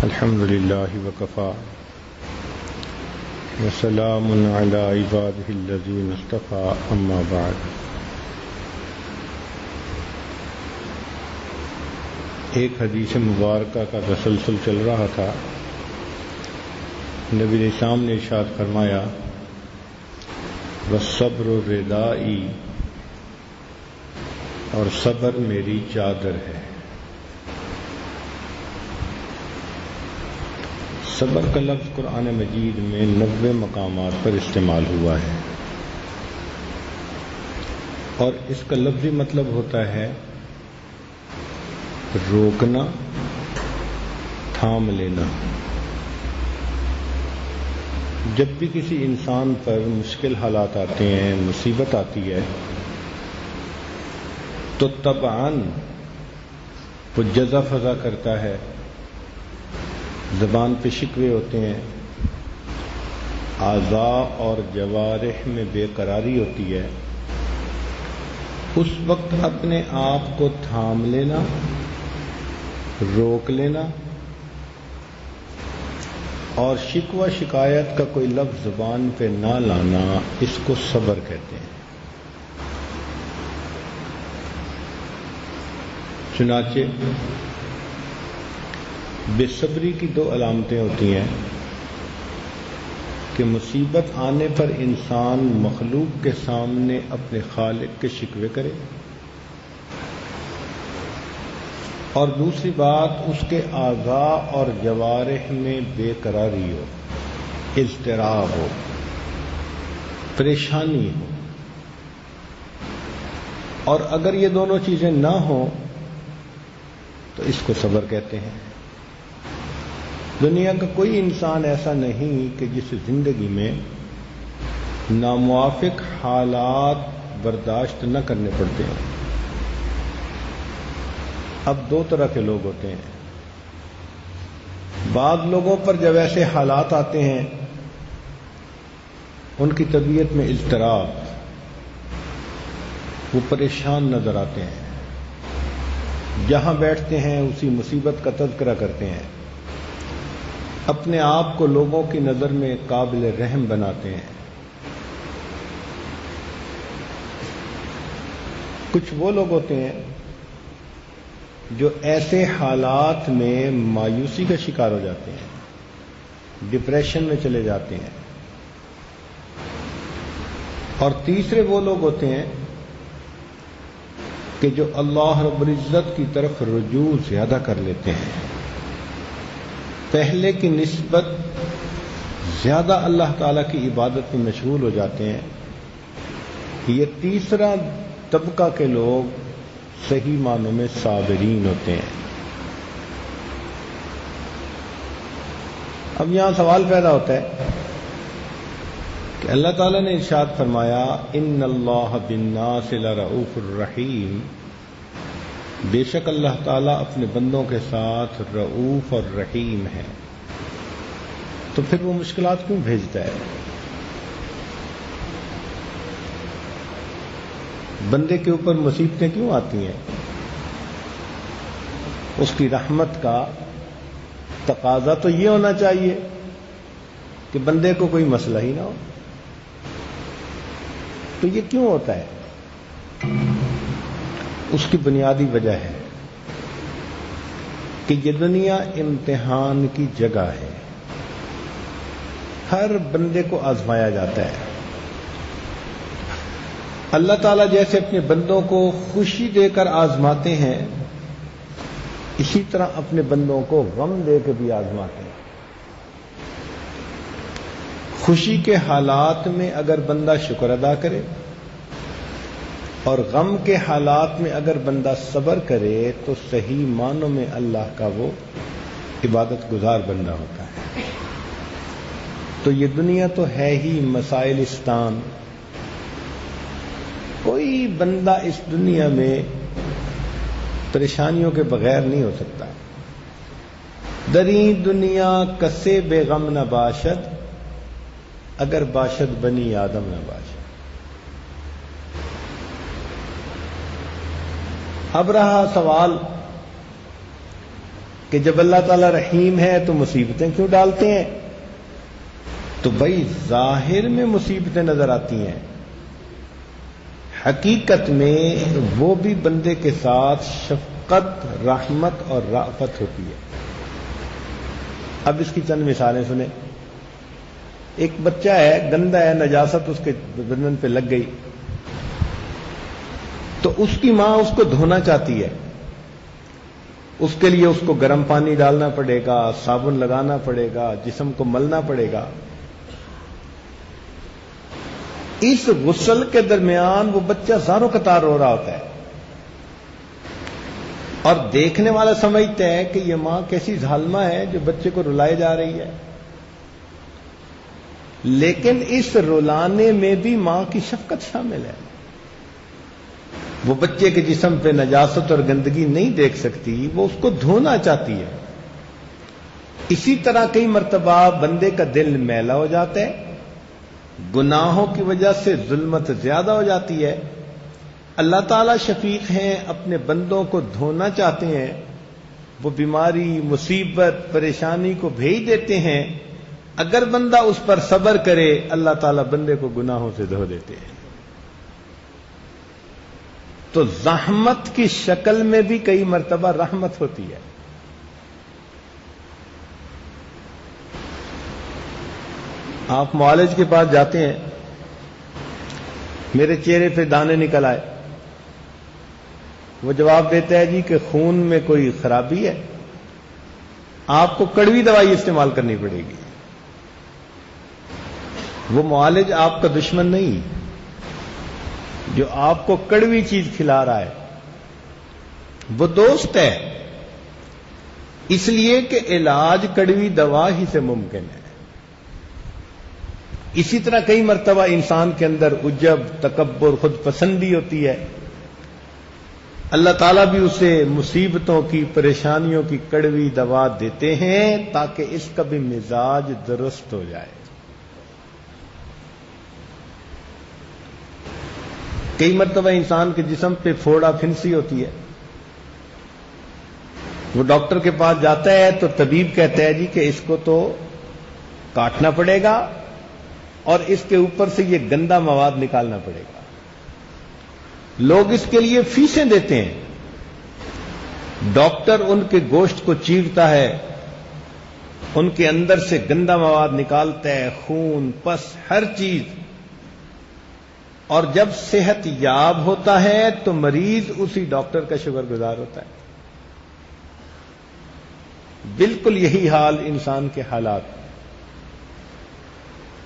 الحمد لله وكفى وسلام على عباده الذين اصطفى اما بعد. ایک حدیث مبارکہ کا تسلسل چل رہا تھا. نبی اسلام نے ارشاد فرمایا والصبر ردائی، اور صبر میری چادر ہے. صبر کا لفظ قرآن مجید میں 90 مقامات پر استعمال ہوا ہے، اور اس کا لفظی مطلب ہوتا ہے روکنا، تھام لینا. جب بھی کسی انسان پر مشکل حالات آتے ہیں، مصیبت آتی ہے، تو طبعاً وہ جزا فضا کرتا ہے، زبان پہ شکوے ہوتے ہیں، اعضاء اور جوارح میں بے قراری ہوتی ہے. اس وقت اپنے آپ کو تھام لینا، روک لینا، اور شکوہ شکایت کا کوئی لفظ زبان پہ نہ لانا، اس کو صبر کہتے ہیں. چنانچہ بے صبری کی 2 علامتیں ہوتی ہیں کہ مصیبت آنے پر انسان مخلوق کے سامنے اپنے خالق کے شکوے کرے، اور دوسری بات اس کے اعضاء اور جوارح میں بے قراری ہو، اضطراب ہو، پریشانی ہو. اور اگر یہ دونوں چیزیں نہ ہوں تو اس کو صبر کہتے ہیں. دنیا کا کوئی انسان ایسا نہیں کہ جس زندگی میں ناموافق حالات برداشت نہ کرنے پڑتے ہیں. اب 2 طرح کے لوگ ہوتے ہیں. بعض لوگوں پر جب ایسے حالات آتے ہیں ان کی طبیعت میں اضطراب، وہ پریشان نظر آتے ہیں، جہاں بیٹھتے ہیں اسی مصیبت کا تذکرہ کرتے ہیں، اپنے آپ کو لوگوں کی نظر میں قابل رحم بناتے ہیں. کچھ وہ لوگ ہوتے ہیں جو ایسے حالات میں مایوسی کا شکار ہو جاتے ہیں، ڈپریشن میں چلے جاتے ہیں. اور تیسرے وہ لوگ ہوتے ہیں کہ جو اللہ رب العزت کی طرف رجوع زیادہ کر لیتے ہیں، پہلے کی نسبت زیادہ اللہ تعالیٰ کی عبادت میں مشغول ہو جاتے ہیں. یہ تیسرا طبقہ کے لوگ صحیح معنوں میں صابرین ہوتے ہیں. اب یہاں سوال پیدا ہوتا ہے کہ اللہ تعالیٰ نے ارشاد فرمایا ان اللہ بالناس لرؤوف الرحیم، بے شک اللہ تعالیٰ اپنے بندوں کے ساتھ رؤوف اور رحیم ہے. تو پھر وہ مشکلات کیوں بھیجتا ہے؟ بندے کے اوپر مصیبتیں کیوں آتی ہیں؟ اس کی رحمت کا تقاضا تو یہ ہونا چاہیے کہ بندے کو کوئی مسئلہ ہی نہ ہو. تو یہ کیوں ہوتا ہے؟ اس کی بنیادی وجہ ہے کہ یہ دنیا امتحان کی جگہ ہے. ہر بندے کو آزمایا جاتا ہے. اللہ تعالیٰ جیسے اپنے بندوں کو خوشی دے کر آزماتے ہیں، اسی طرح اپنے بندوں کو غم دے کے بھی آزماتے ہیں. خوشی کے حالات میں اگر بندہ شکر ادا کرے اور غم کے حالات میں اگر بندہ صبر کرے تو صحیح معنوں میں اللہ کا وہ عبادت گزار بندہ ہوتا ہے. تو یہ دنیا تو ہے ہی مسائلستان. کوئی بندہ اس دنیا میں پریشانیوں کے بغیر نہیں ہو سکتا. دری دنیا کسے بے غم نہ باشد، اگر باشد بنی آدم نہ باشد. اب رہا سوال کہ کہ جب اللہ تعالیٰ رحیم ہے تو مصیبتیں کیوں ڈالتے ہیں؟ تو بھائی ظاہر میں مصیبتیں نظر آتی ہیں، حقیقت میں وہ بھی بندے کے ساتھ شفقت، رحمت اور رأفت ہوتی ہے۔ اب اس کی چند مثالیں سنیں۔ ایک بچہ ہے، گندا ہے، نجاست اس کے بدن پہ لگ گئی، تو اس کی ماں اس کو دھونا چاہتی ہے، اس کے لیے اس کو گرم پانی ڈالنا پڑے گا، صابن لگانا پڑے گا، جسم کو ملنا پڑے گا۔ اس غسل کے درمیان وہ بچہ زاروں قطار رو رہا ہوتا ہے، اور دیکھنے والا سمجھتا ہے کہ یہ ماں کیسی ظالمہ ہے جو بچے کو رلائے جا رہی ہے، لیکن اس رلانے میں بھی ماں کی شفقت شامل ہے۔ وہ بچے کے جسم پہ نجاست اور گندگی نہیں دیکھ سکتی، وہ اس کو دھونا چاہتی ہے۔ اسی طرح کئی مرتبہ بندے کا دل میلا ہو جاتا ہے، گناہوں کی وجہ سے ظلمت زیادہ ہو جاتی ہے، اللہ تعالیٰ شفیق ہیں، اپنے بندوں کو دھونا چاہتے ہیں، وہ بیماری، مصیبت، پریشانی کو بھیج دیتے ہیں، اگر بندہ اس پر صبر کرے اللہ تعالیٰ بندے کو گناہوں سے دھو دیتے ہیں۔ تو زحمت کی شکل میں بھی کئی مرتبہ رحمت ہوتی ہے۔ آپ معالج کے پاس جاتے ہیں، میرے چہرے پہ دانے نکل آئے، وہ جواب دیتا ہے جی کہ خون میں کوئی خرابی ہے، آپ کو کڑوی دوائی استعمال کرنی پڑے گی۔ وہ معالج آپ کا دشمن نہیں، جو آپ کو کڑوی چیز کھلا رہا ہے وہ دوست ہے، اس لیے کہ علاج کڑوی دوا ہی سے ممکن ہے۔ اسی طرح کئی مرتبہ انسان کے اندر عجب، تکبر، خود پسندی ہوتی ہے، اللہ تعالیٰ بھی اسے مصیبتوں کی، پریشانیوں کی کڑوی دوا دیتے ہیں تاکہ اس کا بھی مزاج درست ہو جائے۔ کئی مرتبہ انسان کے جسم پہ پھوڑا پھنسی ہوتی ہے، وہ ڈاکٹر کے پاس جاتا ہے تو طبیب کہتا ہے جی کہ اس کو تو کاٹنا پڑے گا اور اس کے اوپر سے یہ گندا مواد نکالنا پڑے گا۔ لوگ اس کے لیے فیسیں دیتے ہیں، ڈاکٹر ان کے گوشت کو چیرتا ہے، ان کے اندر سے گندا مواد نکالتا ہے، خون، پس، ہر چیز، اور جب صحت یاب ہوتا ہے تو مریض اسی ڈاکٹر کا شکر گزار ہوتا ہے۔ بالکل یہی حال انسان کے حالات،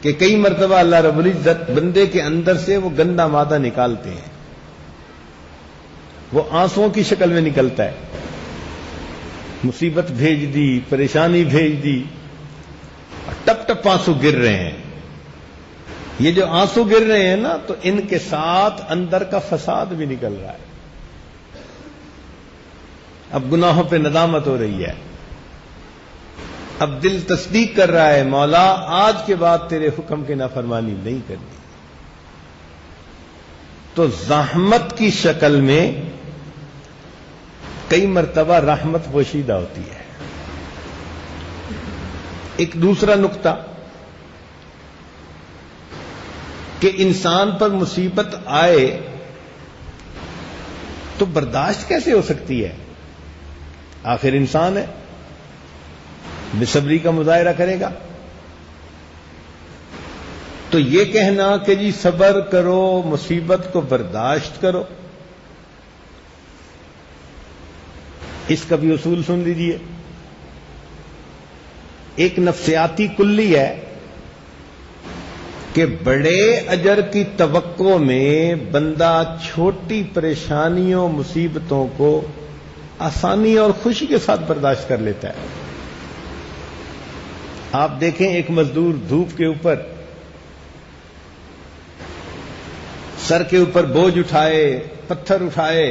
کہ کئی مرتبہ اللہ رب العزت بندے کے اندر سے وہ گندا مادہ نکالتے ہیں، وہ آنسوؤں کی شکل میں نکلتا ہے، مصیبت بھیج دی، پریشانی بھیج دی، ٹپ ٹپ آنسو گر رہے ہیں۔ یہ جو آنسو گر رہے ہیں نا، تو ان کے ساتھ اندر کا فساد بھی نکل رہا ہے۔ اب گناہوں پہ ندامت ہو رہی ہے، اب دل تصدیق کر رہا ہے، مولا آج کے بعد تیرے حکم کی نافرمانی نہیں کرنی۔ تو زحمت کی شکل میں کئی مرتبہ رحمت پوشیدہ ہوتی ہے۔ ایک دوسرا نقطہ کہ انسان پر مصیبت آئے تو برداشت کیسے ہو سکتی ہے؟ آخر انسان ہے، بے صبری کا مظاہرہ کرے گا۔ تو یہ کہنا کہ جی صبر کرو، مصیبت کو برداشت کرو، اس کا بھی اصول سن لیجیے۔ ایک نفسیاتی کلی ہے کہ بڑے اجر کی توقع میں بندہ چھوٹی پریشانیوں، مصیبتوں کو آسانی اور خوشی کے ساتھ برداشت کر لیتا ہے۔ آپ دیکھیں ایک مزدور دھوپ کے اوپر سر کے اوپر بوجھ اٹھائے، پتھر اٹھائے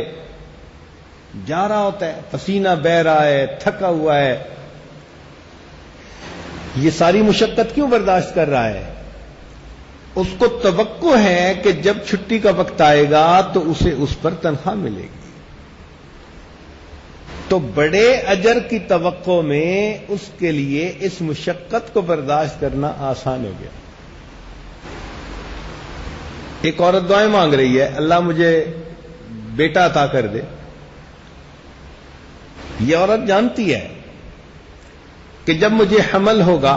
جا رہا ہوتا ہے، پسینہ بہہ رہا ہے، تھکا ہوا ہے، یہ ساری مشقت کیوں برداشت کر رہا ہے؟ اس کو توقع ہے کہ جب چھٹی کا وقت آئے گا تو اسے اس پر تنخواہ ملے گی۔ تو بڑے اجر کی توقع میں اس کے لیے اس مشقت کو برداشت کرنا آسان ہو گیا. ایک عورت دعائیں مانگ رہی ہے، اللہ مجھے بیٹا عطا کر دے. یہ عورت جانتی ہے کہ جب مجھے حمل ہوگا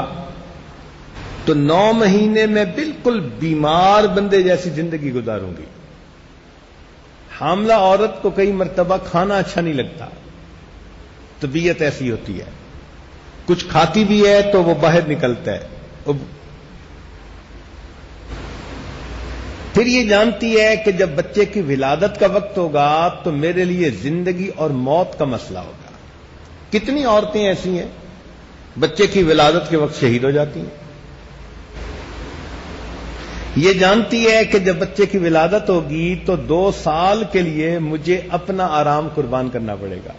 تو 9 مہینے میں بالکل بیمار بندے جیسی زندگی گزاروں گی. حاملہ عورت کو کئی مرتبہ کھانا اچھا نہیں لگتا، طبیعت ایسی ہوتی ہے. کچھ کھاتی بھی ہے تو وہ باہر نکلتا ہے. پھر یہ جانتی ہے کہ جب بچے کی ولادت کا وقت ہوگا تو میرے لیے زندگی اور موت کا مسئلہ ہوگا. کتنی عورتیں ایسی ہیں بچے کی ولادت کے وقت شہید ہو جاتی ہیں. یہ جانتی ہے کہ جب بچے کی ولادت ہوگی تو 2 سال کے لیے مجھے اپنا آرام قربان کرنا پڑے گا.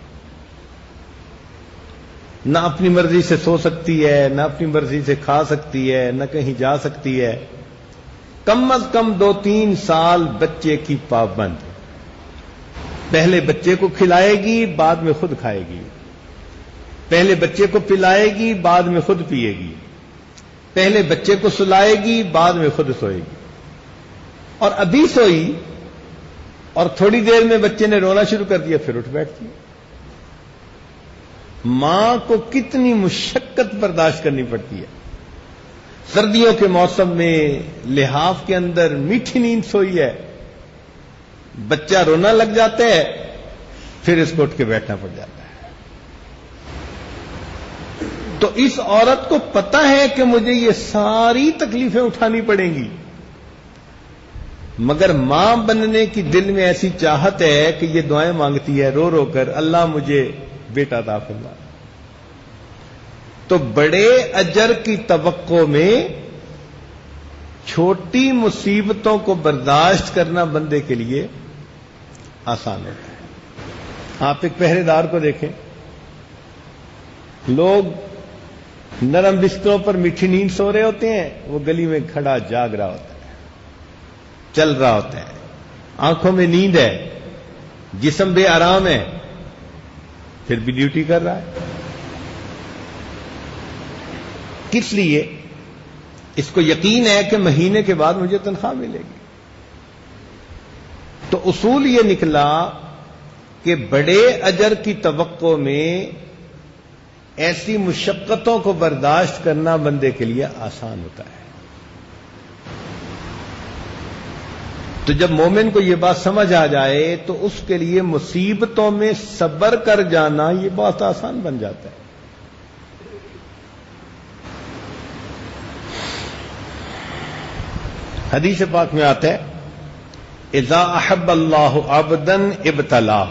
نہ اپنی مرضی سے سو سکتی ہے، نہ اپنی مرضی سے کھا سکتی ہے، نہ کہیں جا سکتی ہے. کم از کم 2-3 سال بچے کی پابند. پہلے بچے کو کھلائے گی، بعد میں خود کھائے گی. پہلے بچے کو پلائے گی، بعد میں خود پیے گی. پہلے بچے کو سلائے گی، بعد میں خود سوئے گی. اور ابھی سوئی اور تھوڑی دیر میں بچے نے رونا شروع کر دیا، پھر اٹھ بیٹھتی ہے. ماں کو کتنی مشقت برداشت کرنی پڑتی ہے. سردیوں کے موسم میں لحاف کے اندر میٹھی نیند سوئی ہے، بچہ رونا لگ جاتا ہے، پھر اس کو اٹھ کے بیٹھنا پڑ جاتا ہے. تو اس عورت کو پتا ہے کہ مجھے یہ ساری تکلیفیں اٹھانی پڑیں گی، مگر ماں بننے کی دل میں ایسی چاہت ہے کہ یہ دعائیں مانگتی ہے رو رو کر، اللہ مجھے بیٹا عطا فرما. تو بڑے اجر کی توقع میں چھوٹی مصیبتوں کو برداشت کرنا بندے کے لیے آسان ہوتا ہے. آپ ایک پہرے دار کو دیکھیں، لوگ نرم بستروں پر میٹھی نیند سو رہے ہوتے ہیں، وہ گلی میں کھڑا جاگ رہا ہوتا ہے، چل رہا ہوتا ہے، آنکھوں میں نیند ہے، جسم بے آرام ہے، پھر بھی ڈیوٹی کر رہا ہے. کس لیے؟ اس کو یقین ہے کہ مہینے کے بعد مجھے تنخواہ ملے گی. تو اصول یہ نکلا کہ بڑے اجر کی توقع میں ایسی مشقتوں کو برداشت کرنا بندے کے لیے آسان ہوتا ہے. تو جب مومن کو یہ بات سمجھ آ جائے تو اس کے لیے مصیبتوں میں صبر کر جانا یہ بہت آسان بن جاتا ہے. حدیث پاک میں آتا ہے اذا احب اللہ عبدا ابتلاہ،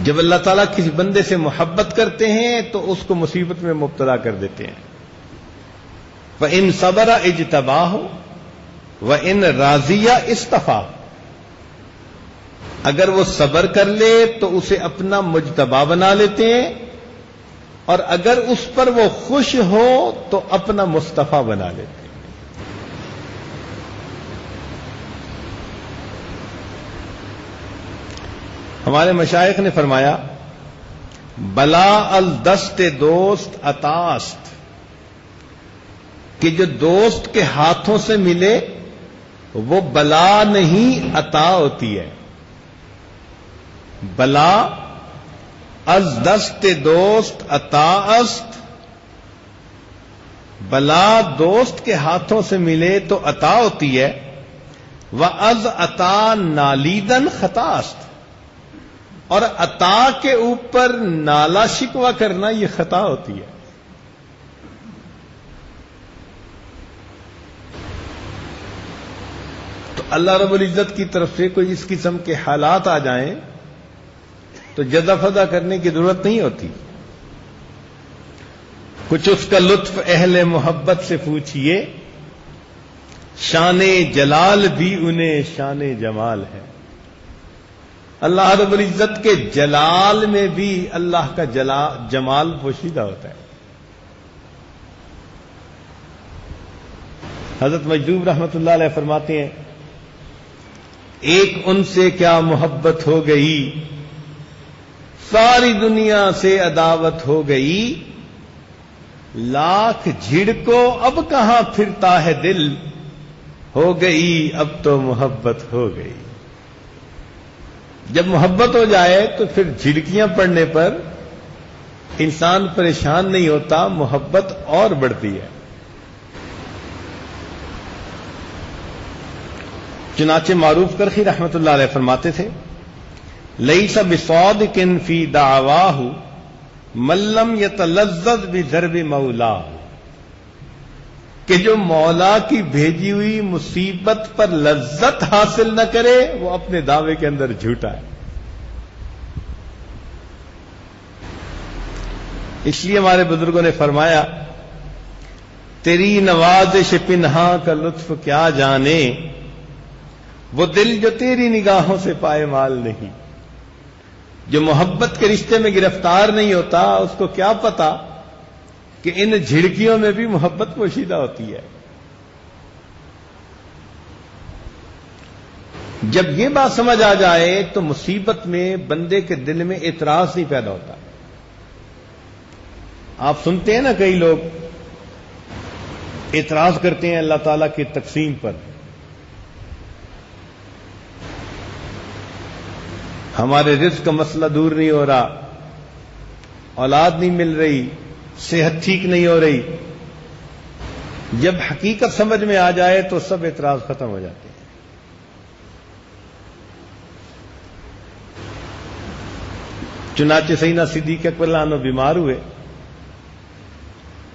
جب اللہ تعالیٰ کسی بندے سے محبت کرتے ہیں تو اس کو مصیبت میں مبتلا کر دیتے ہیں. وَإِن صَبَرَ اجْتَبَاهُ وَإِن رَاضِيَ اصْطَفَاهُ، اگر وہ صبر کر لے تو اسے اپنا مجتبی بنا لیتے ہیں، اور اگر اس پر وہ خوش ہو تو اپنا مصطفیٰ بنا لیتے ہیں. ہمارے مشائخ نے فرمایا بلا الدست دوست عطاست، کہ جو دوست کے ہاتھوں سے ملے وہ بلا نہیں عطا ہوتی ہے. بلا از دست دوست عطا است، بلا دوست کے ہاتھوں سے ملے تو عطا ہوتی ہے. وَأَز عطا نالیدن خطا است، اور عطا کے اوپر نالا شکوہ کرنا یہ خطا ہوتی ہے. تو اللہ رب العزت کی طرف سے کوئی اس قسم کے حالات آ جائیں تو جزا فضا کرنے کی ضرورت نہیں ہوتی. کچھ اس کا لطف اہل محبت سے پوچھئے، شان جلال بھی انہیں شان جمال ہے. اللہ رب العزت کے جلال میں بھی اللہ کا جمال پوشیدہ ہوتا ہے. حضرت مجذوب رحمت اللہ علیہ فرماتے ہیں ایک ان سے کیا محبت ہو گئی، ساری دنیا سے عداوت ہو گئی، لاکھ جھڑکو اب کہاں پھرتا ہے دل، ہو گئی اب تو محبت ہو گئی۔ جب محبت ہو جائے تو پھر جھڑکیاں پڑنے پر انسان پریشان نہیں ہوتا، محبت اور بڑھتی ہے۔ چنانچہ معروف کرخی رحمت اللہ علیہ فرماتے تھے، لیس بصادق فی دعواہ من لم یتلذذ بضرب مولاه، کہ جو مولا کی بھیجی ہوئی مصیبت پر لذت حاصل نہ کرے وہ اپنے دعوے کے اندر جھوٹا ہے۔ اس لیے ہمارے بزرگوں نے فرمایا، تیری نوازش پنہاں کا لطف کیا جانے، وہ دل جو تیری نگاہوں سے پائے مال نہیں۔ جو محبت کے رشتے میں گرفتار نہیں ہوتا اس کو کیا پتا کہ ان جھڑکیوں میں بھی محبت پوشیدہ ہوتی ہے۔ جب یہ بات سمجھ آ جائے تو مصیبت میں بندے کے دل میں اعتراض نہیں پیدا ہوتا۔ آپ سنتے ہیں نا کئی لوگ اعتراض کرتے ہیں اللہ تعالیٰ کی تقسیم پر، ہمارے رزق کا مسئلہ دور نہیں ہو رہا، اولاد نہیں مل رہی، صحت ٹھیک نہیں ہو رہی۔ جب حقیقت سمجھ میں آ جائے تو سب اعتراض ختم ہو جاتے ہیں۔ چنانچہ سیدنا صدیق اکبر رضی اللہ عنہ بیمار ہوئے،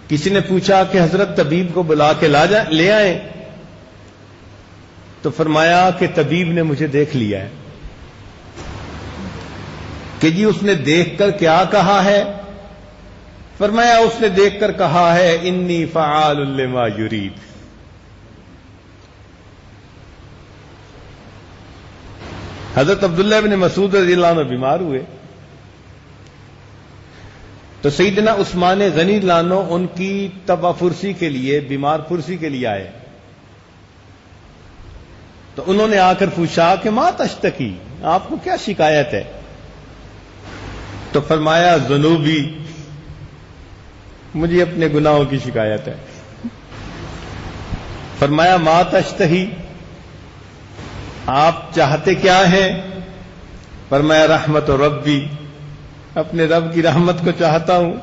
کسی نے پوچھا کہ حضرت طبیب کو بلا کے لے آئیں، تو فرمایا کہ طبیب نے مجھے دیکھ لیا ہے۔ کہ جی اس نے دیکھ کر کیا کہا ہے؟ فرمایا اس نے دیکھ کر کہا ہے انی فعال لما یرید۔ حضرت عبداللہ بن مسعود رضی اللہ عنہ بیمار ہوئے تو سیدنا عثمان غنی رضی اللہ عنہ ان کی تبع پرسی کے لیے، بیمار پرسی کے لیے آئے، تو انہوں نے آ کر پوچھا کہ ما تشتکی، آپ کو کیا شکایت ہے؟ تو فرمایا ذنوبی، مجھے اپنے گناہوں کی شکایت ہے۔ فرمایا ما تشتہی، آپ چاہتے کیا ہیں؟ فرمایا رحمت ربی، اپنے رب کی رحمت کو چاہتا ہوں۔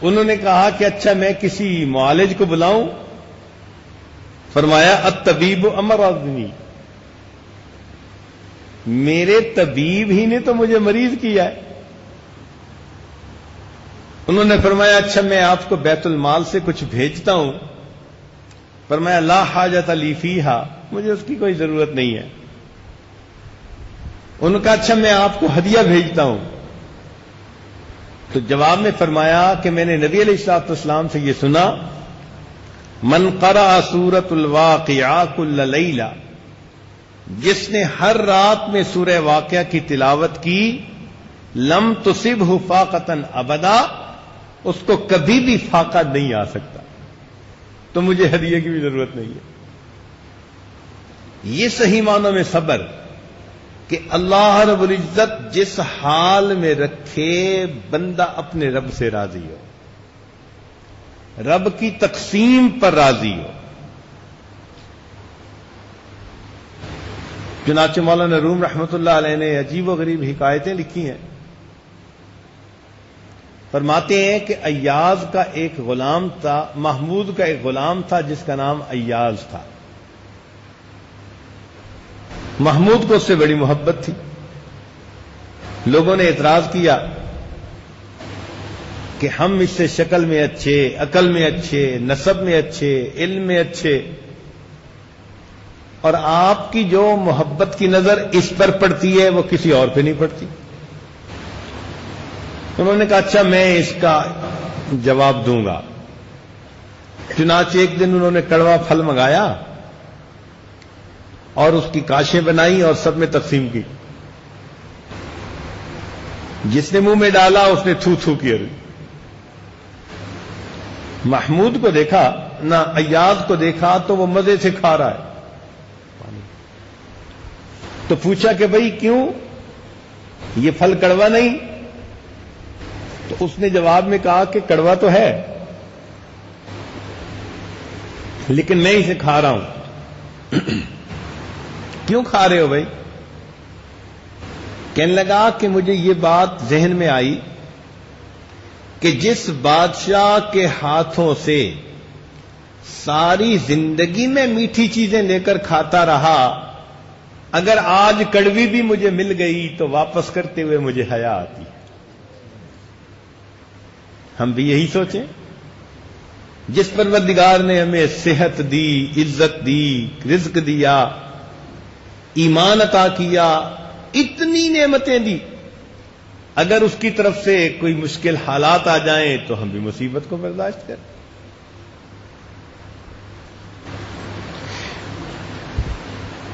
انہوں نے کہا کہ اچھا میں کسی معالج کو بلاؤں؟ فرمایا الطبیب امرضنی، میرے طبیب ہی نے تو مجھے مریض کیا ہے۔ انہوں نے فرمایا اچھا میں آپ کو بیت المال سے کچھ بھیجتا ہوں۔ فرمایا لا حاجت لی فیہا، مجھے اس کی کوئی ضرورت نہیں ہے۔ ان کا اچھا میں آپ کو ہدیہ بھیجتا ہوں۔ تو جواب میں فرمایا کہ میں نے نبی علیہ الصلوۃ والسلام سے یہ سنا، من قرأ سورۃ الواقعہ کل لیلہ، جس نے ہر رات میں سورہ واقعہ کی تلاوت کی، لم تصبہ فاقۃ ابدا، اس کو کبھی بھی فاقہ نہیں آ سکتا۔ تو مجھے ہدیے کی بھی ضرورت نہیں ہے۔ یہ صحیح معنوں میں صبر، کہ اللہ رب العزت جس حال میں رکھے بندہ اپنے رب سے راضی ہو، رب کی تقسیم پر راضی ہو۔ چنانچہ مولانا روم رحمت اللہ علیہ نے عجیب و غریب حکایتیں لکھی ہیں۔ فرماتے ہیں کہ ایاز کا ایک غلام تھا، محمود کا ایک غلام تھا جس کا نام ایاز تھا۔ محمود کو اس سے بڑی محبت تھی۔ لوگوں نے اعتراض کیا کہ ہم اس سے شکل میں اچھے، عقل میں اچھے، نسب میں اچھے، علم میں اچھے، اور آپ کی جو محبت کی نظر اس پر پڑتی ہے وہ کسی اور پہ نہیں پڑتی۔ انہوں نے کہا اچھا میں اس کا جواب دوں گا۔ چنانچہ ایک دن انہوں نے کڑوا پھل منگایا اور اس کی کاشیں بنائی اور سب میں تقسیم کی۔ جس نے منہ میں ڈالا اس نے تھو تھو کیا۔ محمود کو دیکھا نہ ایاز کو دیکھا تو وہ مزے سے کھا رہا ہے۔ تو پوچھا کہ بھئی کیوں؟ یہ پھل کڑوا نہیں؟ تو اس نے جواب میں کہا کہ کڑوا تو ہے لیکن میں اسے کھا رہا ہوں۔ کیوں کھا رہے ہو بھائی؟ کہنے لگا کہ مجھے یہ بات ذہن میں آئی کہ جس بادشاہ کے ہاتھوں سے ساری زندگی میں میٹھی چیزیں لے کر کھاتا رہا، اگر آج کڑوی بھی مجھے مل گئی تو واپس کرتے ہوئے مجھے حیا آتی۔ ہم بھی یہی سوچیں، جس پروردگار نے ہمیں صحت دی، عزت دی، رزق دیا، ایمان عطا کیا، اتنی نعمتیں دی، اگر اس کی طرف سے کوئی مشکل حالات آ جائیں تو ہم بھی مصیبت کو برداشت کریں۔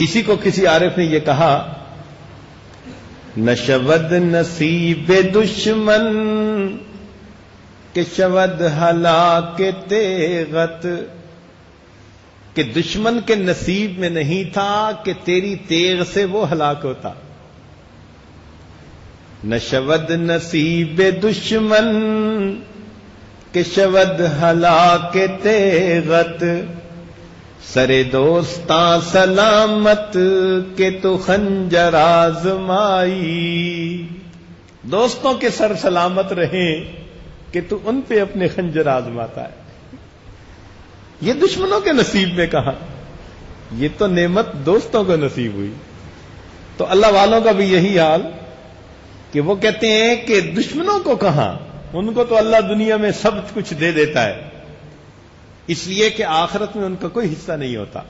اسی کو کسی عارف نے یہ کہا، نشود نصیب دشمن کہ شود ہلاک تیغت، کہ دشمن کے نصیب میں نہیں تھا کہ تیری تیغ سے وہ ہلاک ہوتا۔ نشود نصیب دشمن کہ شود ہلاک تیغت، سرے دوستاں سلامت کہ تو خنجر آزمائی، دوستوں کے سر سلامت رہیں کہ تو ان پہ اپنے خنجر آزماتا ہے۔ یہ دشمنوں کے نصیب میں کہا، یہ تو نعمت دوستوں کو نصیب ہوئی۔ تو اللہ والوں کا بھی یہی حال کہ وہ کہتے ہیں کہ دشمنوں کو کہاں، ان کو تو اللہ دنیا میں سب کچھ دے دیتا ہے، اس لیے کہ آخرت میں ان کا کوئی حصہ نہیں ہوتا،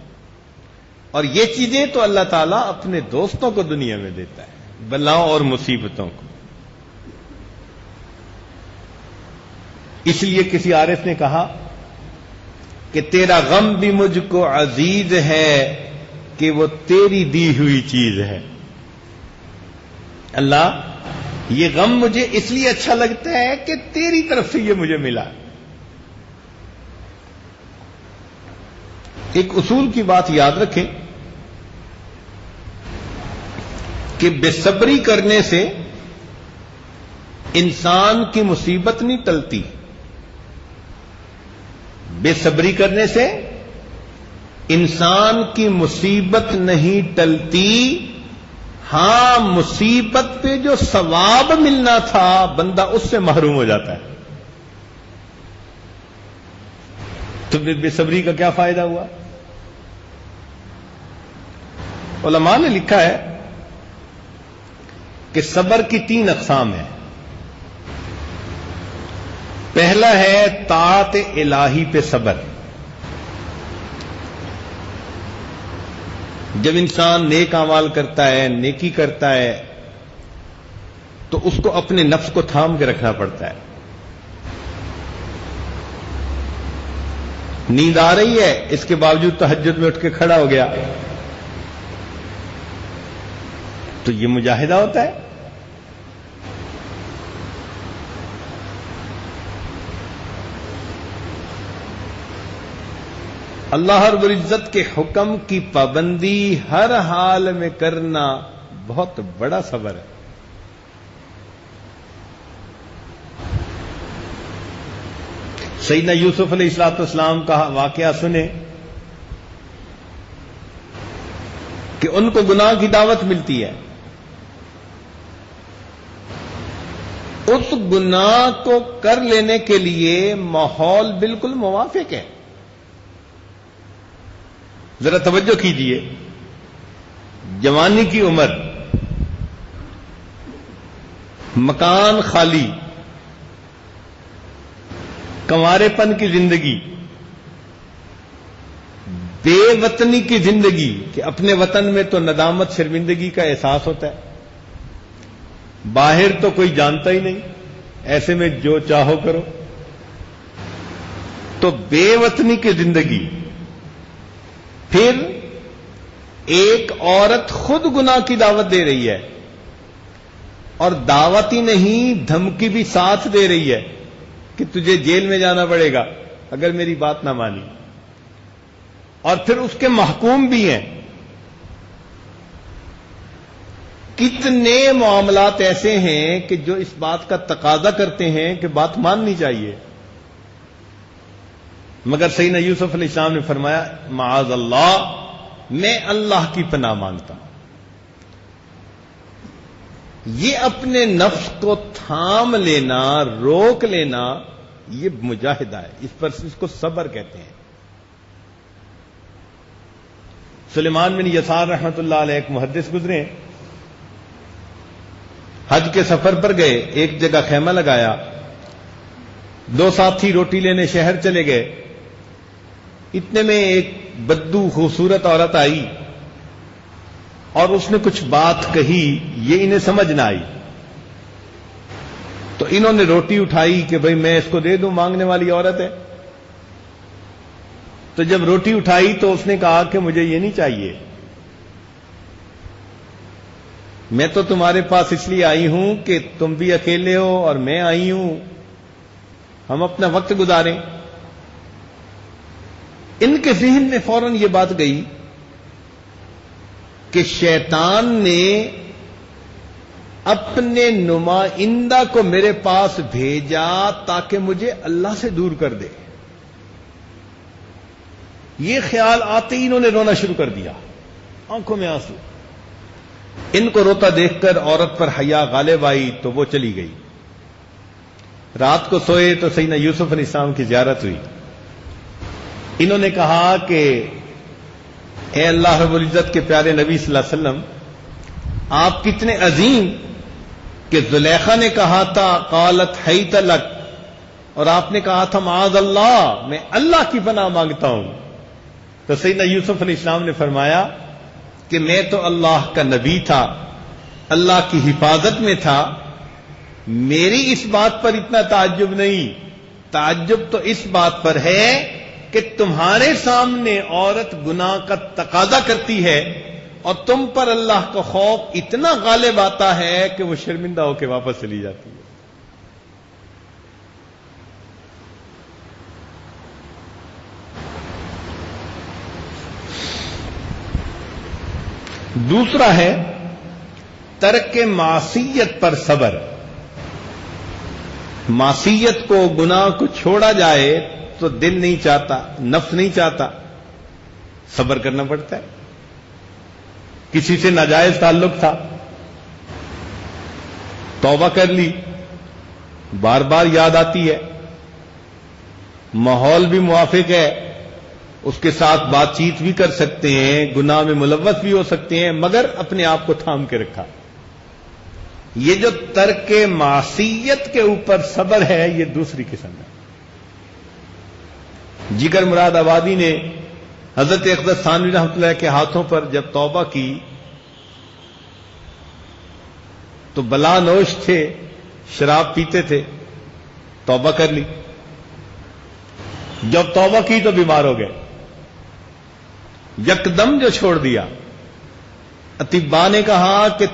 اور یہ چیزیں تو اللہ تعالیٰ اپنے دوستوں کو دنیا میں دیتا ہے، بلاؤں اور مصیبتوں کو۔ اس لیے کسی عارف نے کہا کہ تیرا غم بھی مجھ کو عزیز ہے کہ وہ تیری دی ہوئی چیز ہے۔ اللہ، یہ غم مجھے اس لیے اچھا لگتا ہے کہ تیری طرف سے یہ مجھے ملا۔ ایک اصول کی بات یاد رکھیں کہ بے صبری کرنے سے انسان کی مصیبت نہیں ٹلتی، بے صبری کرنے سے انسان کی مصیبت نہیں ٹلتی، ہاں مصیبت پہ جو ثواب ملنا تھا بندہ اس سے محروم ہو جاتا ہے۔ تو بے صبری کا کیا فائدہ ہوا؟ علماء نے لکھا ہے کہ صبر کی 3 اقسام ہیں۔ پہلا ہے طاعت الہی پہ صبر، جب انسان نیک اعمال کرتا ہے، نیکی کرتا ہے، تو اس کو اپنے نفس کو تھام کے رکھنا پڑتا ہے۔ نیند آ رہی ہے، اس کے باوجود تہجد میں اٹھ کے کھڑا ہو گیا، تو یہ مجاہدہ ہوتا ہے۔ اللہ رب العزت کے حکم کی پابندی ہر حال میں کرنا بہت بڑا صبر ہے۔ سیدنا یوسف علیہ الصلوۃ والسلام کا واقعہ سنیں کہ ان کو گناہ کی دعوت ملتی ہے، اس گناہ کو کر لینے کے لیے ماحول بالکل موافق ہے۔ ذرا توجہ کیجئے، جوانی کی عمر، مکان خالی، کنوارے پن کی زندگی، بے وطنی کی زندگی کہ اپنے وطن میں تو ندامت شرمندگی کا احساس ہوتا ہے، باہر تو کوئی جانتا ہی نہیں، ایسے میں جو چاہو کرو، تو بے وطنی کی زندگی، پھر ایک عورت خود گناہ کی دعوت دے رہی ہے، اور دعوت ہی نہیں دھمکی بھی ساتھ دے رہی ہے کہ تجھے جیل میں جانا پڑے گا اگر میری بات نہ مانی، اور پھر اس کے محکوم بھی ہیں۔ کتنے معاملات ایسے ہیں کہ جو اس بات کا تقاضا کرتے ہیں کہ بات ماننی چاہیے، مگر سیدنا یوسف علیہ السلام نے فرمایا معاذ اللہ، میں اللہ کی پناہ مانگتا ہوں۔ یہ اپنے نفس کو تھام لینا، روک لینا، یہ مجاہدہ ہے، اس کو صبر کہتے ہیں۔ سلیمان بن یسار رحمۃ اللہ علیہ ایک محدث گزرے، حج کے سفر پر گئے، ایک جگہ خیمہ لگایا، دو ساتھی روٹی لینے شہر چلے گئے، اتنے میں ایک بدو خوبصورت عورت آئی اور اس نے کچھ بات کہی، یہ انہیں سمجھ نہ آئی، تو انہوں نے روٹی اٹھائی کہ بھئی میں اس کو دے دوں، مانگنے والی عورت ہے۔ تو جب روٹی اٹھائی تو اس نے کہا کہ مجھے یہ نہیں چاہیے، میں تو تمہارے پاس اس لیے آئی ہوں کہ تم بھی اکیلے ہو اور میں آئی ہوں، ہم اپنا وقت گزاریں۔ ان کے ذہن میں فوراً یہ بات گئی کہ شیطان نے اپنے نمائندہ کو میرے پاس بھیجا تاکہ مجھے اللہ سے دور کر دے۔ یہ خیال آتے ہی انہوں نے رونا شروع کر دیا، آنکھوں میں آنسو۔ ان کو روتا دیکھ کر عورت پر حیا غالب آئی تو وہ چلی گئی۔ رات کو سوئے تو سیدنا یوسف علیہ السلام کی زیارت ہوئی۔ انہوں نے کہا کہ اے اللہ رب العزت کے پیارے نبی صلی اللہ علیہ وسلم، آپ کتنے عظیم کہ زلیخا نے کہا تھا قالت حیت لک، اور آپ نے کہا تھا معاذ اللہ، میں اللہ کی پناہ مانگتا ہوں۔ تو سیدنا یوسف علیہ السلام نے فرمایا کہ میں تو اللہ کا نبی تھا، اللہ کی حفاظت میں تھا، میری اس بات پر اتنا تعجب نہیں، تعجب تو اس بات پر ہے کہ تمہارے سامنے عورت گناہ کا تقاضا کرتی ہے اور تم پر اللہ کا خوف اتنا غالب آتا ہے کہ وہ شرمندہ ہو کے واپس چلی جاتی ہے۔ دوسرا ہے ترک معصیت پر صبر۔ معصیت کو، گناہ کو چھوڑا جائے تو دل نہیں چاہتا، نفس نہیں چاہتا، صبر کرنا پڑتا ہے۔ کسی سے ناجائز تعلق تھا، توبہ کر لی، بار بار یاد آتی ہے، ماحول بھی موافق ہے، اس کے ساتھ بات چیت بھی کر سکتے ہیں، گناہ میں ملوث بھی ہو سکتے ہیں، مگر اپنے آپ کو تھام کے رکھا۔ یہ جو ترک معصیت کے اوپر صبر ہے، یہ دوسری قسم ہے۔ جگر مراد آبادی نے حضرت اقدس ثانوی رحمۃ اللہ کے ہاتھوں پر جب توبہ کی تو بلا نوش تھے، شراب پیتے تھے، توبہ کر لی، جب توبہ کی تو بیمار ہو گئے، یکدم جو چھوڑ دیا۔ اطباء نے کہا کہ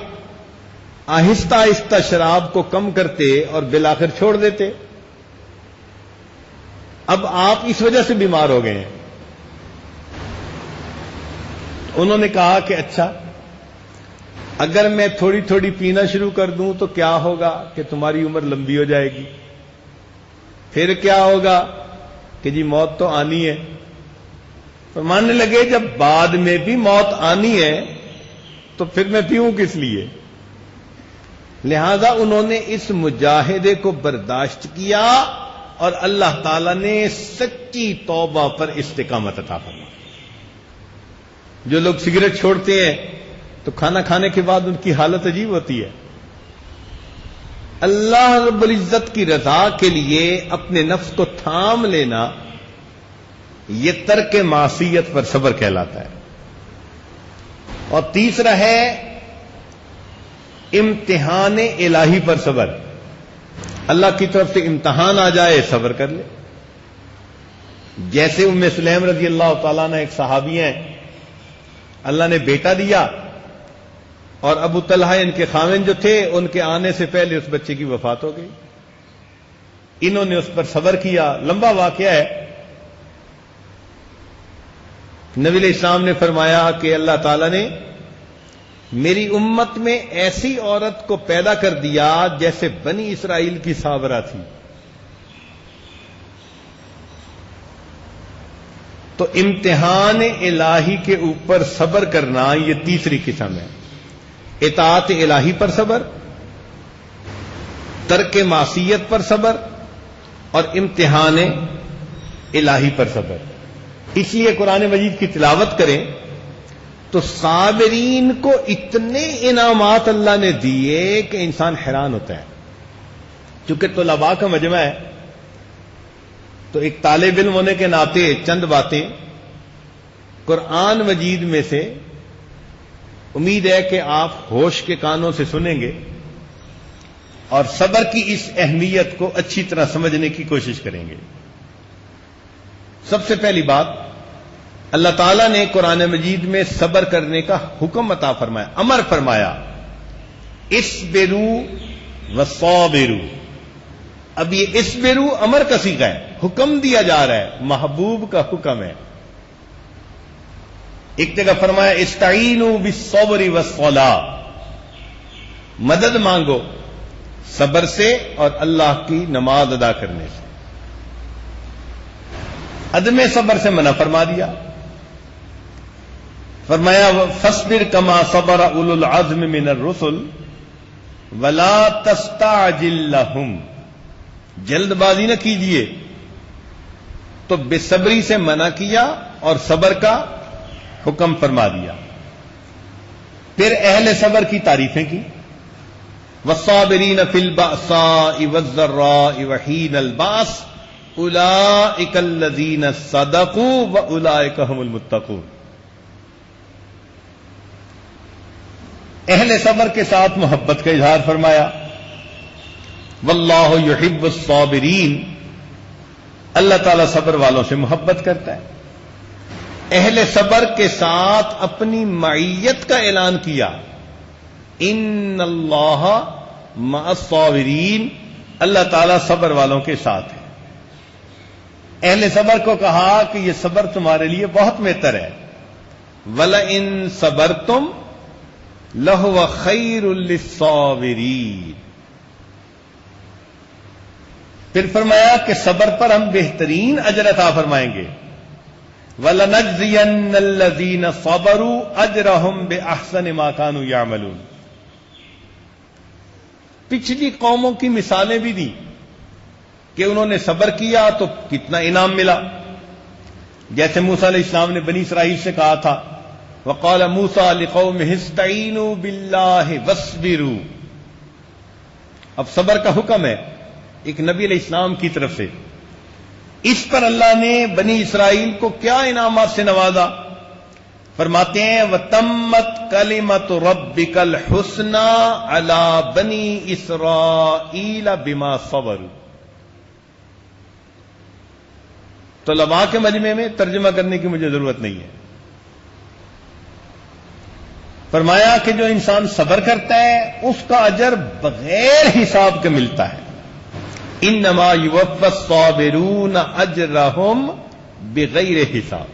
آہستہ آہستہ شراب کو کم کرتے اور بالآخر چھوڑ دیتے، اب آپ اس وجہ سے بیمار ہو گئے ہیں۔ انہوں نے کہا کہ اچھا، اگر میں تھوڑی تھوڑی پینا شروع کر دوں تو کیا ہوگا کہ تمہاری عمر لمبی ہو جائے گی، پھر کیا ہوگا کہ جی موت تو آنی ہے۔ تو ماننے لگے جب بعد میں بھی موت آنی ہے تو پھر میں پیوں کس لیے؟ لہذا انہوں نے اس مجاہدے کو برداشت کیا اور اللہ تعالی نے سچی توبہ پر استقامت عطا فرمائی۔ جو لوگ سگریٹ چھوڑتے ہیں تو کھانا کھانے کے بعد ان کی حالت عجیب ہوتی ہے۔ اللہ رب العزت کی رضا کے لیے اپنے نفس کو تھام لینا، یہ ترک معصیت پر صبر کہلاتا ہے۔ اور تیسرا ہے امتحان الہی پر صبر۔ اللہ کی طرف سے امتحان آ جائے، صبر کر لے۔ جیسے ام سلیم رضی اللہ تعالیٰ نے، ایک صحابی ہیں، اللہ نے بیٹا دیا اور ابو طلحہ ان کے خاوند جو تھے ان کے آنے سے پہلے اس بچے کی وفات ہو گئی۔ انہوں نے اس پر صبر کیا، لمبا واقعہ ہے۔ نبی علیہ السلام نے فرمایا کہ اللہ تعالیٰ نے میری امت میں ایسی عورت کو پیدا کر دیا جیسے بنی اسرائیل کی ساورہ تھی. تو امتحان الہی کے اوپر صبر کرنا یہ تیسری قسم ہے. اطاعت الہی پر صبر، ترک معصیت پر صبر، اور امتحان الہی پر صبر. اس لیے قرآن مجید کی تلاوت کریں تو صابرین کو اتنے انعامات اللہ نے دیے کہ انسان حیران ہوتا ہے. چونکہ طلباء کا مجمع ہے تو ایک طالب علم ہونے کے ناطے چند باتیں قرآن مجید میں سے امید ہے کہ آپ ہوش کے کانوں سے سنیں گے اور صبر کی اس اہمیت کو اچھی طرح سمجھنے کی کوشش کریں گے. سب سے پہلی بات، اللہ تعالیٰ نے قرآن مجید میں صبر کرنے کا حکم عطا فرمایا، امر فرمایا، اصبروا وصابروا. اب یہ اصبروا امر کا صیغہ ہے، حکم دیا جا رہا ہے، محبوب کا حکم ہے. ایک جگہ فرمایا استعینوا بالصبر والصلاۃ، مدد مانگو صبر سے اور اللہ کی نماز ادا کرنے سے. عدم صبر سے منع فرما دیا، فرمایا فاصبر کما صبر اولو العزم من الرسل ولا تستعجل لهم، جلد بازی نہ کیجیے. تو بے صبری سے منع کیا اور صبر کا حکم فرما دیا. پھر اہل صبر کی تعریفیں کی، والصابرین فی البأساء والضراء وحین الباس اولئک الذین صدقوا واولئک هم المتقون. اہل صبر کے ساتھ محبت کا اظہار فرمایا، واللہ یحب الصابرین، اللہ تعالیٰ صبر والوں سے محبت کرتا ہے. اہل صبر کے ساتھ اپنی معیت کا اعلان کیا، ان اللہ مع الصابرین، اللہ تعالیٰ صبر والوں کے ساتھ ہے. اہل صبر کو کہا کہ یہ صبر تمہارے لیے بہت بہتر ہے، وَلَئِن صَبَرْتُمْ لَهُوَ خَيْرٌ لِلصَّابِرِينَ. پھر فرمایا کہ صبر پر ہم بہترین اجر عطا فرمائیں گے، وَلَنَجْزِيَنَّ الَّذِينَ صَبَرُوا أَجْرَهُمْ بِأَحْسَنِ مَا كَانُوا يَعْمَلُونَ. پچھلی قوموں کی مثالیں بھی دی کہ انہوں نے صبر کیا تو کتنا انعام ملا. جیسے موسیٰ علیہ السلام نے بنی اسرائیل سے کہا تھا، وَقَالَ مُوسَىٰ لِقَوْمِهِ اسْتَعِينُوا بِاللَّهِ وَاصْبِرُوا. اب صبر کا حکم ہے ایک نبی علیہ السلام کی طرف سے. اس پر اللہ نے بنی اسرائیل کو کیا انعامات سے نوازا؟ فرماتے ہیں وَتَمَّتْ كَلِمَةُ رَبِّكَ الْحُسْنَىٰ عَلَىٰ بَنِي إِسْرَائِيلَ بِمَا صَبَرُوا. طلباء کے مجمع میں ترجمہ کرنے کی مجھے ضرورت نہیں ہے. فرمایا کہ جو انسان صبر کرتا ہے اس کا اجر بغیر حساب کے ملتا ہے. انما یوفی الصابرون اجرہم بغیر حساب.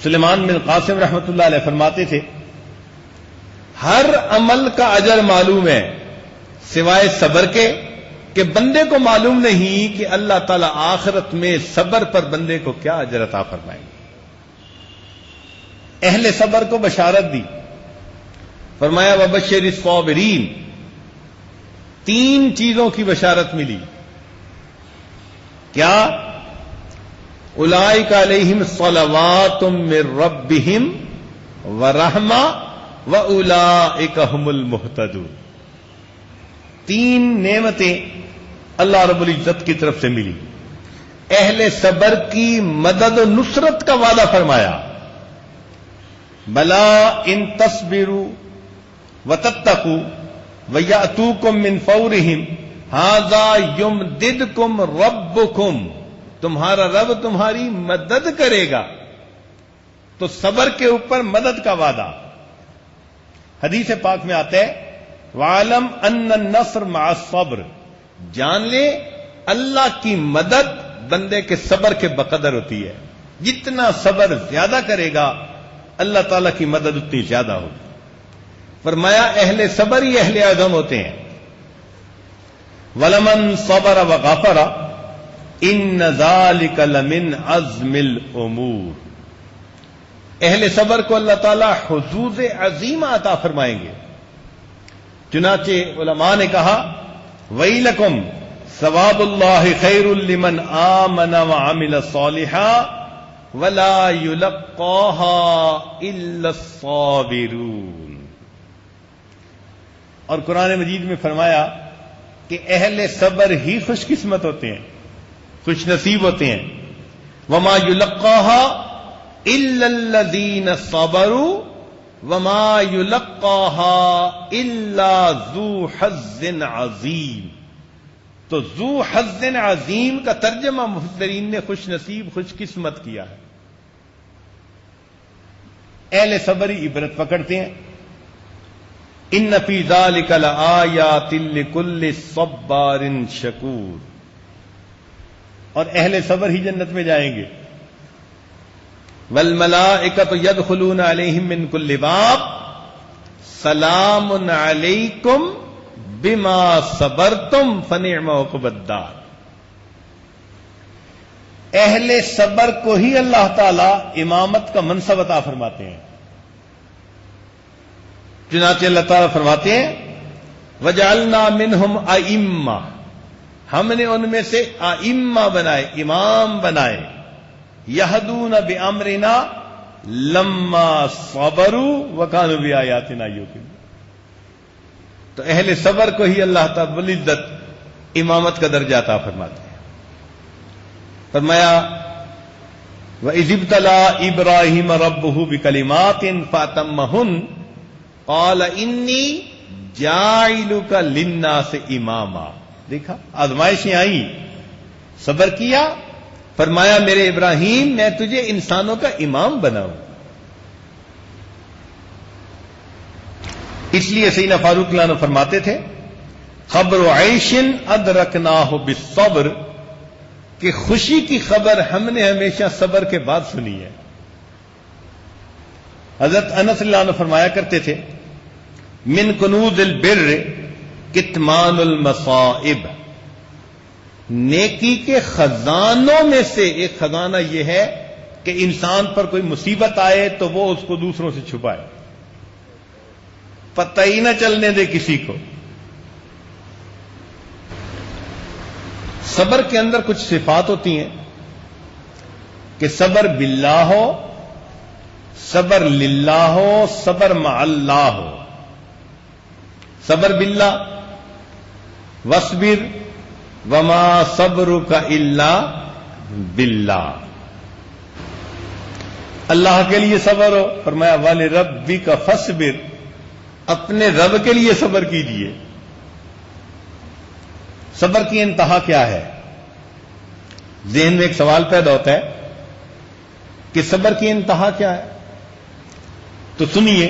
سلیمان بن قاسم رحمۃ اللہ علیہ فرماتے تھے ہر عمل کا اجر معلوم ہے سوائے صبر کے، کہ بندے کو معلوم نہیں کہ اللہ تعالی آخرت میں صبر پر بندے کو کیا اجر عطا فرمائیں گے. اہل صبر کو بشارت دی، فرمایا وبشر الصابرین. 3 چیزوں کی بشارت ملی. کیا؟ اولئک علیہم صلوات من ربہم ورحمہ واولئک هم المہتدون. 3 نعمتیں اللہ رب العزت کی طرف سے ملی. اہل صبر کی مدد و نصرت کا وعدہ فرمایا، بلا ان تصبروا وتتقوا وَيَأْتُوكُم مِّن فَوْرِهِمْ هَٰذَا يُمْدِدْكُمْ رَبُّكُمْ. تمہارا رب تمہاری مدد کرے گا. تو صبر کے اوپر مدد کا وعدہ. حدیث پاک میں آتا ہے وَعَلَمْ أَنَّ النَّصْرَ مَعَ الصَّبْرِ. جان لے اللہ کی مدد بندے کے صبر کے بقدر ہوتی ہے. جتنا صبر زیادہ کرے گا اللہ تعالیٰ کی مدد اتنی زیادہ ہوگی. فرمایا اہل صبر ہی اہل عزم ہوتے ہیں. وَلَمَنْ صَبَرَ وَغَفَرَ إِنَّ ذَلِكَ لَمِنْ عَزْمِ الْأُمُورِ. اہل صبر کو اللہ تعالیٰ حظوظ عظیمہ عطا فرمائیں گے. چنانچہ علماء نے کہا وَيْلَكُمْ ثواب اللہ خیر لمن آمن وعمل صالحا ولا يلقاها الا الصابرون. اور قرآن مجید میں فرمایا کہ اہل صبر ہی خوش قسمت ہوتے ہیں, خوش نصیب ہوتے ہیں. وما يلقاها الا الذين صبروا وما يلقاها الا ذو حظ عظیم. تو ذو حظ عظیم کا ترجمہ مفسرین نے خوش نصیب خوش قسمت کیا ہے. اہل صبر ہی عبرت پکڑتے ہیں. ان فی ذلک لآیات لکل صبار شکور. اور اہل صبر ہی جنت میں جائیں گے. والملائکۃ یدخلون علیہم من کل باب سلام علیکم بما صبرتم فنعم عقبی الدار. اہل صبر کو ہی اللہ تعالی امامت کا منصب عطا فرماتے ہیں. چنانچہ اللہ تعالیٰ فرماتے ہیں وَجَعَلْنَا مِنْهُمْ أَئِمَّةً, ہم نے ان میں سے ائمہ بنائے, امام بنائے. يَهْدُونَ بِأَمْرِنَا لَمَّا صَبَرُوا وَكَانُوا بِآيَاتِنَا يُوقِنُونَ. تو اہل صبر کو ہی اللہ تعالیٰ بالعزت امامت کا درجہ عطا فرماتے ہیں. فرمایا وَإِذِ ابْتَلَىٰ إِبْرَاهِيمَ رَبُّهُ بِكَلِمَاتٍ فَأَتَمَّهُنَّ قَالَ إِنِّي جَاعِلُكَ لِلنَّاسِ إِمَامًا. دیکھا آزمائشیں آئیں, صبر کیا, فرمایا میرے ابراہیم میں تجھے انسانوں کا امام بناؤں. اس لیے سیدنا فاروق اللہ عنہ فرماتے تھے خبر عیش ادرکناہ بالصبر, کہ خوشی کی خبر ہم نے ہمیشہ صبر کے بعد سنی ہے. حضرت انس اللہ عنہ فرمایا کرتے تھے من کنوز البر کتمان المصائب. نیکی کے خزانوں میں سے ایک خزانہ یہ ہے کہ انسان پر کوئی مصیبت آئے تو وہ اس کو دوسروں سے چھپائے, پتہ ہی نہ چلنے دے کسی کو. صبر کے اندر کچھ صفات ہوتی ہیں کہ صبر باللہ ہو, صبر للہ ہو, صبر مع اللہ ہو. صبر باللہ وَاصْبِرْ وَمَا صَبْرُكَ إِلَّا بِاللَّهِ. اللہ کے لیے صبر ہو, فرمایا وَلِرَبِّكَ فَاصْبِرْ, اپنے رب کے لیے صبر کیجئے. صبر کی انتہا کیا ہے؟ ذہن میں ایک سوال پیدا ہوتا ہے کہ صبر کی انتہا کیا ہے؟ تو سنیے,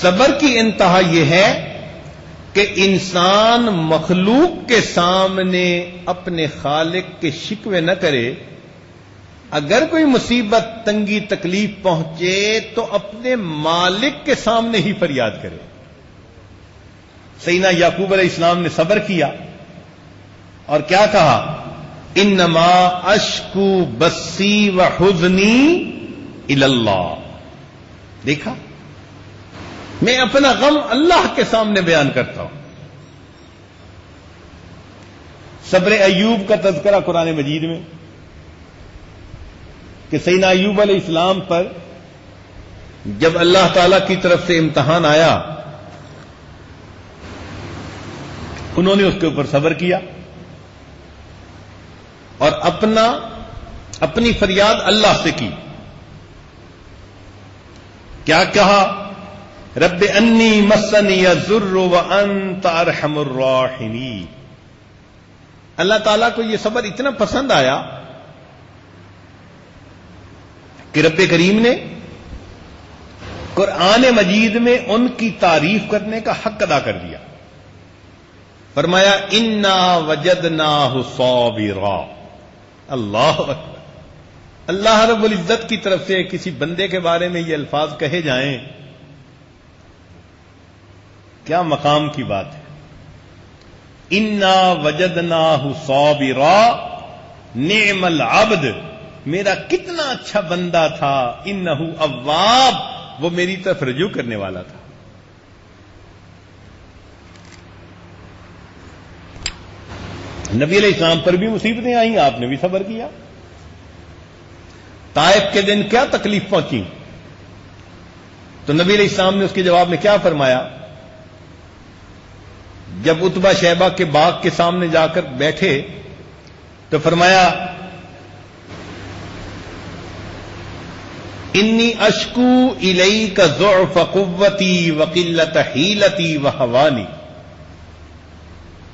صبر کی انتہا یہ ہے کہ انسان مخلوق کے سامنے اپنے خالق کے شکوے نہ کرے. اگر کوئی مصیبت تنگی تکلیف پہنچے تو اپنے مالک کے سامنے ہی فریاد کرے. سیدنا یعقوب علیہ السلام نے صبر کیا اور کیا کہا انما اشکو بسی وحزنی الی اللہ. دیکھا, میں اپنا غم اللہ کے سامنے بیان کرتا ہوں. صبر ایوب کا تذکرہ قرآن مجید میں کہ سیدنا ایوب علیہ السلام پر جب اللہ تعالی کی طرف سے امتحان آیا انہوں نے اس کے اوپر صبر کیا اور اپنی فریاد اللہ سے کی. کیا کہا رب انی مسنی الضر وانت ارحم الراحمین. اللہ تعالیٰ کو یہ صبر اتنا پسند آیا کہ رب کریم نے قرآن مجید میں ان کی تعریف کرنے کا حق ادا کر دیا. فرمایا انا وجدناہ صابرا. اللہ اکبر. اللہ رب العزت کی طرف سے کسی بندے کے بارے میں یہ الفاظ کہے جائیں کیا مقام کی بات ہے. انا وجدناہ صابرا نعم العبد، میرا کتنا اچھا بندہ تھا. انہ اواب، وہ میری طرف رجوع کرنے والا تھا. نبی علیہ السلام پر بھی مصیبتیں آئیں، آپ نے بھی صبر کیا. طائف کے دن کیا تکلیف پہنچی تو نبی علیہ السلام نے اس کے جواب میں کیا فرمایا؟ جب عتبہ شیبہ کے باغ کے سامنے جا کر بیٹھے تو فرمایا انی اشکو الیک ضعف قوتی وقلت حیلتی وہوانی.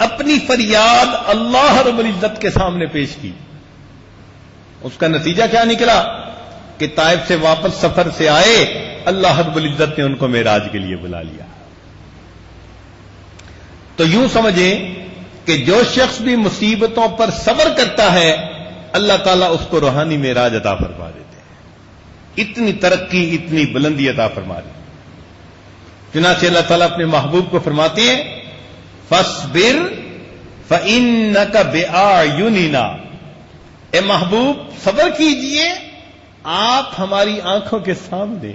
اپنی فریاد اللہ رب العزت کے سامنے پیش کی. اس کا نتیجہ کیا نکلا کہ طائف سے واپس سفر سے آئے، اللہ رب العزت نے ان کو معراج کے لیے بلا لیا. تو یوں سمجھیں کہ جو شخص بھی مصیبتوں پر صبر کرتا ہے اللہ تعالیٰ اس کو روحانی معراج عطا فرما دیتے ہیں. اتنی ترقی، اتنی بلندی عطا فرما دی. چنانچہ اللہ تعالیٰ اپنے محبوب کو فرماتے ہیں فاصبر فإنک بأعیننا، اے محبوب صبر کیجئے، آپ ہماری آنکھوں کے سامنے.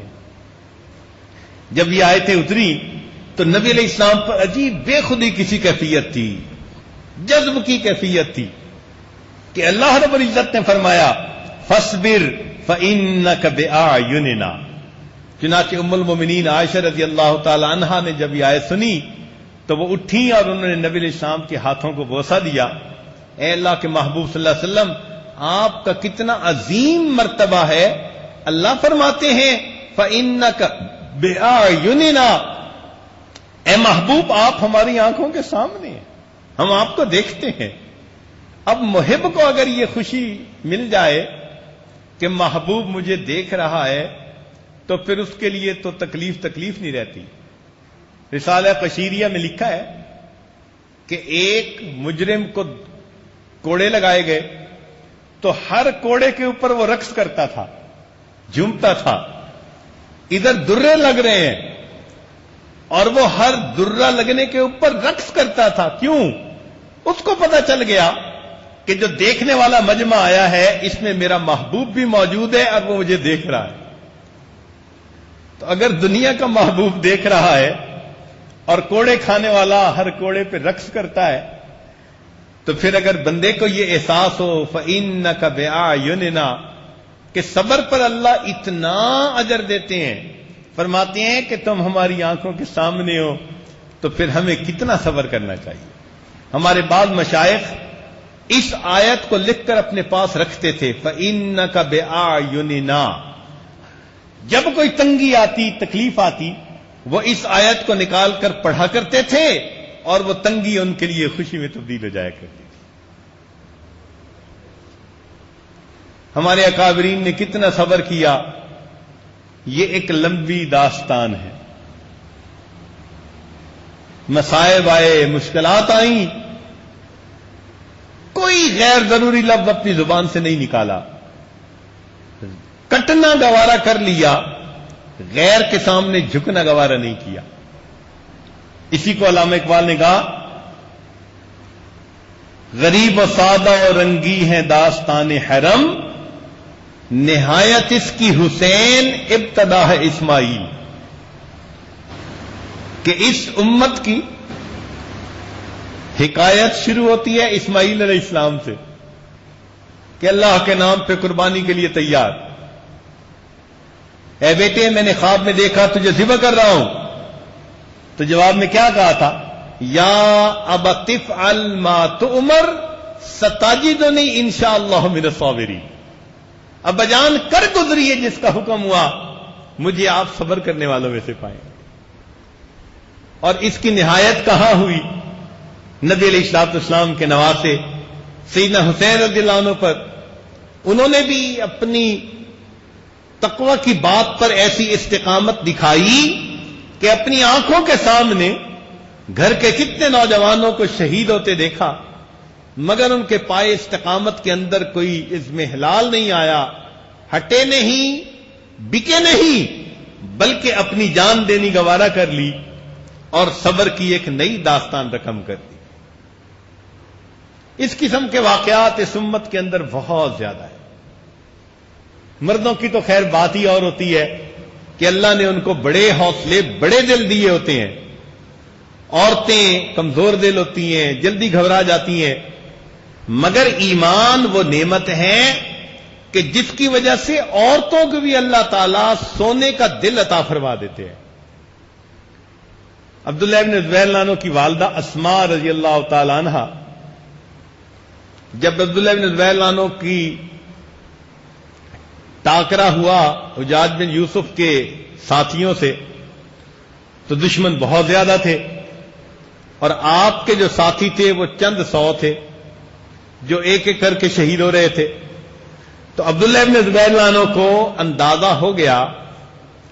جب یہ آیتیں اتری تو نبی علیہ السلام پر عجیب بے خودی کسی کیفیت تھی، جذب کی کیفیت تھی کہ اللہ رب العزت نے فرمایا فاصبر فإنک بأعیننا. چنانچہ ام المومنین عائشہ رضی اللہ تعالی عنہا نے جب یہ آیت سنی تو وہ اٹھی اور انہوں نے نبی علیہ السلام کے ہاتھوں کو بوسہ دیا. اے اللہ کے محبوب صلی اللہ علیہ وسلم، آپ کا کتنا عظیم مرتبہ ہے. اللہ فرماتے ہیں فإنک بأعیننا، اے محبوب آپ ہماری آنکھوں کے سامنے ہیں، ہم آپ کو دیکھتے ہیں. اب محب کو اگر یہ خوشی مل جائے کہ محبوب مجھے دیکھ رہا ہے تو پھر اس کے لیے تو تکلیف نہیں رہتی. رسالہ قشیریہ میں لکھا ہے کہ ایک مجرم کو کوڑے لگائے گئے تو ہر کوڑے کے اوپر وہ رقص کرتا تھا، جھومتا تھا. ادھر درے لگ رہے ہیں اور وہ ہر درہ لگنے کے اوپر رقص کرتا تھا. کیوں؟ اس کو پتا چل گیا کہ جو دیکھنے والا مجمع آیا ہے اس میں میرا محبوب بھی موجود ہے اور وہ مجھے دیکھ رہا ہے. تو اگر دنیا کا محبوب دیکھ رہا ہے اور کوڑے کھانے والا ہر کوڑے پہ رقص کرتا ہے تو پھر اگر بندے کو یہ احساس ہو فإنک بأعیننا کہ صبر پر اللہ اتنا اجر دیتے ہیں، فرماتے ہیں کہ تم ہماری آنکھوں کے سامنے ہو، تو پھر ہمیں کتنا صبر کرنا چاہیے. ہمارے بعض مشائخ اس آیت کو لکھ کر اپنے پاس رکھتے تھے فإنک بأعیننا. جب کوئی تنگی آتی، تکلیف آتی، وہ اس آیت کو نکال کر پڑھا کرتے تھے اور وہ تنگی ان کے لیے خوشی میں تبدیل ہو جایا کرتی تھی. ہمارے اکابرین نے کتنا صبر کیا، یہ ایک لمبی داستان ہے. مصائب آئے، مشکلات آئیں، کوئی غیر ضروری لفظ اپنی زبان سے نہیں نکالا، کٹنا گوارا کر لیا، غیر کے سامنے جھکنا گوارا نہیں کیا. اسی کو علامہ اقبال نے کہا غریب و سادہ و رنگی ہے داستان حرم، نہایت اس کی حسین ابتدا ہے اسماعیل. کہ اس امت کی حکایت شروع ہوتی ہے اسماعیل علیہ السلام سے کہ اللہ کے نام پہ قربانی کے لیے تیار. اے بیٹے میں نے خواب میں دیکھا تجھے ذبح کر رہا ہوں. تو جواب میں کیا کہا تھا؟ یا ابت افعل ما تؤمر ستجدنی انشاءاللہ من الصابرین. ابا جان کر گزریے جس کا حکم ہوا، مجھے آپ صبر کرنے والوں میں سے پائیں. اور اس کی نہایت کہاں ہوئی؟ نبی علیہ الصلوۃ والسلام کے نواسے سیدنا حسین رضی اللہ عنہ پر. انہوں نے بھی اپنی تقوی کی بات پر ایسی استقامت دکھائی کہ اپنی آنکھوں کے سامنے گھر کے کتنے نوجوانوں کو شہید ہوتے دیکھا، مگر ان کے پائے استقامت کے اندر کوئی اضمحلال نہیں آیا، ہٹے نہیں، بکے نہیں، بلکہ اپنی جان دینی گوارا کر لی. اور صبر کی ایک نئی داستان رقم کر دی. اس قسم کے واقعات اس امت کے اندر بہت زیادہ ہیں. مردوں کی تو خیر بات ہی اور ہوتی ہے کہ اللہ نے ان کو بڑے حوصلے بڑے دل دیے ہوتے ہیں. عورتیں کمزور دل ہوتی ہیں، جلدی گھبرا جاتی ہیں، مگر ایمان وہ نعمت ہے کہ جس کی وجہ سے عورتوں کو بھی اللہ تعالیٰ سونے کا دل عطا فرما دیتے ہیں. عبداللہ ابن زبیر عنہ کی والدہ اسماء رضی اللہ تعالی عنہ، جب عبداللہ ابن زبیر عنہ کی ٹاکرا ہوا حجاج بن یوسف کے ساتھیوں سے تو دشمن بہت زیادہ تھے، اور آپ کے جو ساتھی تھے وہ چند سو تھے جو ایک ایک کر کے شہید ہو رہے تھے. تو عبداللہ ابن زبیر عنہ کو اندازہ ہو گیا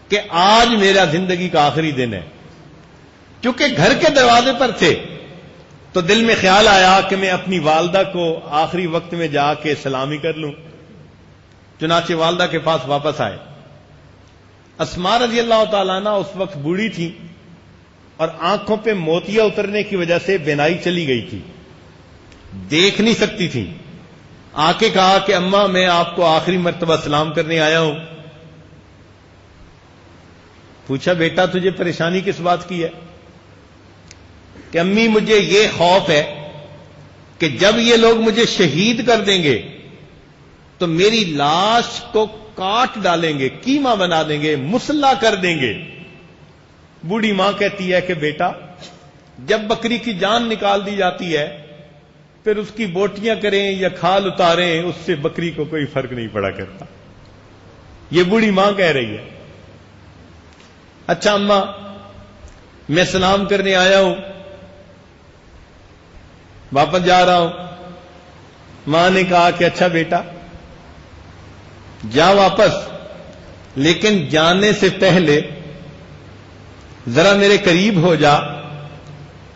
کہ آج میرا زندگی کا آخری دن ہے. کیونکہ گھر کے دروازے پر تھے تو دل میں خیال آیا کہ میں اپنی والدہ کو آخری وقت میں جا کے سلامی کر لوں. چنانچہ والدہ کے پاس واپس آئے. اسماء رضی اللہ تعالیٰ عنہ اس وقت بوڑھی تھی اور آنکھوں پہ موتیاں اترنے کی وجہ سے بینائی چلی گئی تھی، دیکھ نہیں سکتی تھی. آ کے کہا کہ اماں میں آپ کو آخری مرتبہ سلام کرنے آیا ہوں. پوچھا بیٹا تجھے پریشانی کس بات کی ہے؟ کہ امی مجھے یہ خوف ہے کہ جب یہ لوگ مجھے شہید کر دیں گے تو میری لاش کو کاٹ ڈالیں گے، کیما بنا دیں گے، مسلح کر دیں گے. بوڑھی ماں کہتی ہے کہ بیٹا جب بکری کی جان نکال دی جاتی ہے پھر اس کی بوٹیاں کریں یا کھال اتاریں اس سے بکری کو کوئی فرق نہیں پڑا کرتا. یہ بوڑھی ماں کہہ رہی ہے. اچھا اماں میں سلام کرنے آیا ہوں، واپس جا رہا ہوں. ماں نے کہا کہ اچھا بیٹا جا واپس، لیکن جانے سے پہلے ذرا میرے قریب ہو جا.